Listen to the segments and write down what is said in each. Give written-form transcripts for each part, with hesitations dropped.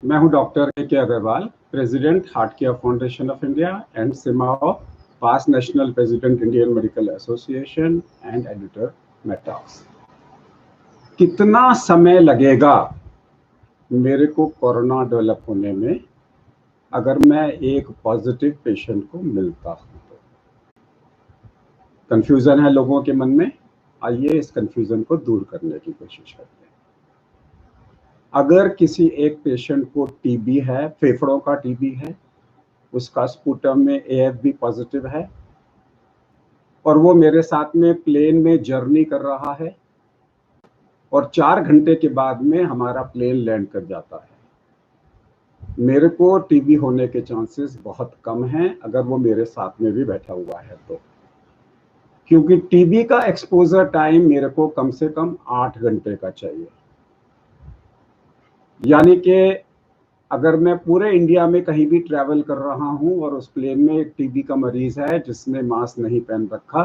मैं हूं doctor K Agrawal, president Heart Care Foundation of India and CMAAO, past national president Indian Medical Association and editor Medtalks. कितना समय लगेगा मेरे को कोरोना डेवलप होने में अगर मैं एक पॉजिटिव पेशेंट को मिलता हूं तो? कंफ्यूजन है लोगों के मन में। आइए इस कंफ्यूजन को दूर करने की कोशिश करते हैं। अगर किसी एक पेशेंट को टीबी है, फेफड़ों का टीबी है, उसका स्पूटम में एएफबी पॉजिटिव है और वो मेरे साथ में प्लेन में जर्नी कर रहा है और 4 घंटे के बाद में हमारा प्लेन लैंड कर जाता है, मेरे को टीबी होने के चांसेस बहुत कम हैं अगर वो मेरे साथ में भी बैठा हुआ है तो। क्योंकि टीबी का एक्सपोजर टाइम मेरे को कम से कम 8 घंटे का चाहिए। यानी कि अगर मैं पूरे इंडिया में कहीं भी ट्रैवल कर रहा हूं और उस प्लेन में एक टीबी का मरीज है जिसने मास्क नहीं पहन रखा,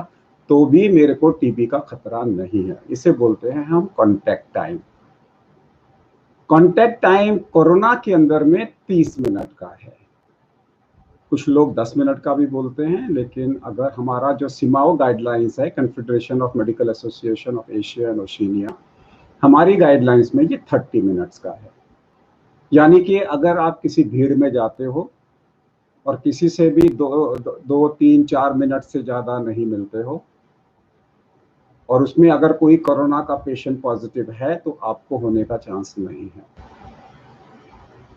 तो भी मेरे को टीबी का खतरा नहीं है। इसे बोलते हैं हम contact time. Contact time corona के अंदर में 30 मिनट का है। कुछ लोग 10 मिनट का भी बोलते हैं, लेकिन अगर हमारा जो सिमाओ गाइडलाइंस है, confederation of medical association of Asia and Oceania, हमारी गाइडलाइंस में ये 30 मिनट्स का है। यानी कि अगर आप किसी भीड़ में जाते हो और किसी से भी 2, 3, 4 मिनट से ज़्यादा नहीं मिलते हो और उसमें अगर कोई कोरोना का पेशेंट पॉजिटिव है तो आपको होने का चांस नहीं है।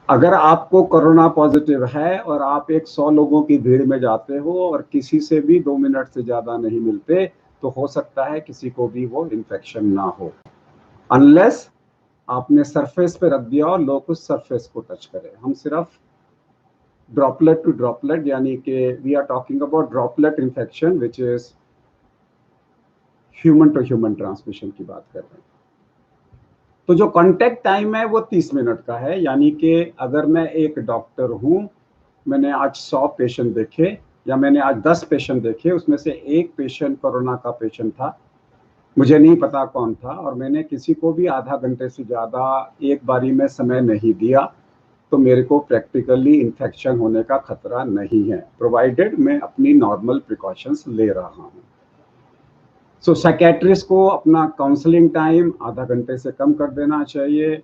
अगर आपको कोरोना पॉजिटिव है और आप एक 100 लोगों की भीड़ में जाते हो और किसी से भी 2 मिनट से ज़्यादा नहीं मिलते, तो हो सकता है किसी को भी वो इन्फेक्शन ना हो, अनलेस आपने सरफेस पे रख दिया और लोग उस सरफेस को टच करें। हम सिर्फ ड्रॉपलेट टू ड्रॉपलेट, यानी कि we are talking about droplet infection which is human to human transmission की बात कर रहे हैं। तो जो कांटेक्ट टाइम है वो 30 मिनट का है। यानी कि अगर मैं एक डॉक्टर हूं, मैंने आज 100 पेशेंट देखे या मैंने आज 10 पेशेंट देखे, उसमें से एक पेशेंट कोरोना का पेशेंट था, मुझे नहीं पता कौन था, और मैंने किसी को भी आधा घंटे से ज़्यादा एक बारी में समय नहीं दिया, तो मेरे को प्रैक्टिकली इन्फेक्शन होने का खतरा नहीं है, प्रोवाइडेड मैं अपनी नॉर्मल प्रिकॉशंस ले रहा हूँ। सो साइकेट्रिस्ट को अपना काउंसलिंग टाइम आधा घंटे से कम कर देना चाहिए।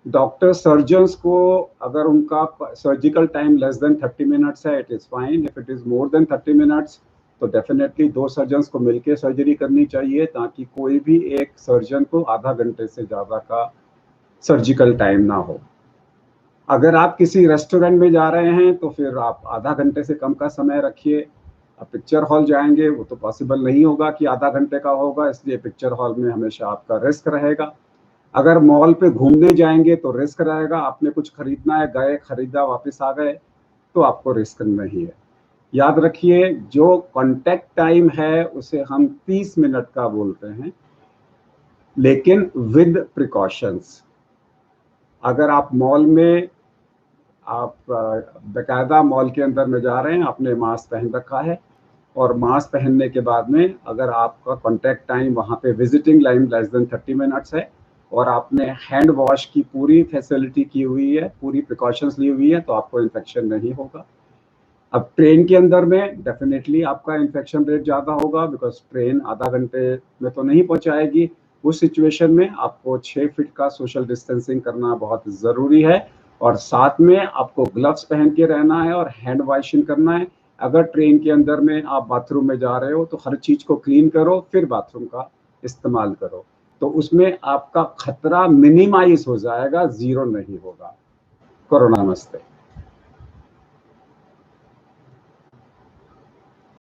डॉक्टर सर्जन्स को अगर उनका surgical time less than 30 minutes है, it is fine. If it is more than 30 minutes तो डेफिनेटली 2 सर्जन्स को मिलकर सर्जरी करनी चाहिए, ताकि कोई भी एक सर्जन को आधा घंटे से ज़्यादा का सर्जिकल टाइम ना हो। अगर आप किसी रेस्टोरेंट में जा रहे हैं तो फिर आप आधा घंटे से कम का समय रखिए। आप पिक्चर हॉल जाएंगे, वो तो पॉसिबल नहीं होगा कि आधा घंटे का होगा, इसलिए पिक्चर हॉल में हमेशा आपका रिस्क रहेगा। अगर मॉल पे घूमने जाएंगे तो रिस्क रहेगा, आपने कुछ खरीदना है, गए, खरीदा, वापस आ गए, तो आपको रिस्क नहीं है। याद रखिए, जो कॉन्टैक्ट टाइम है उसे हम 30 मिनट का बोलते हैं, लेकिन विद प्रिकॉशंस। अगर आप मॉल में, आप बाकायदा मॉल के अंदर में जा रहे हैं, आपने मास्क पहन रखा है, और मास्क पहनने के बाद में अगर आपका कॉन्टैक्ट टाइम वहाँ पे visiting line less than 30 minutes है और आपने हैंड वॉश की पूरी फैसिलिटी की हुई है, पूरी प्रिकॉशंस ली हुई है, तो आपको इन्फेक्शन नहीं होगा। अब ट्रेन के अंदर में डेफिनेटली आपका इन्फेक्शन रेट ज़्यादा होगा, बिकॉज ट्रेन आधा घंटे में तो नहीं पहुंचाएगी। उस सिचुएशन में आपको 6 फीट का सोशल डिस्टेंसिंग करना बहुत ज़रूरी है, और साथ में आपको ग्लव्स पहन के रहना है और हैंड वॉशिंग करना है। अगर ट्रेन के अंदर में आप बाथरूम में जा रहे हो तो हर चीज़ को क्लीन करो, फिर बाथरूम का इस्तेमाल करो, तो उसमें आपका खतरा मिनिमाइज हो जाएगा, ज़ीरो नहीं होगा। कोरोना नमस्ते।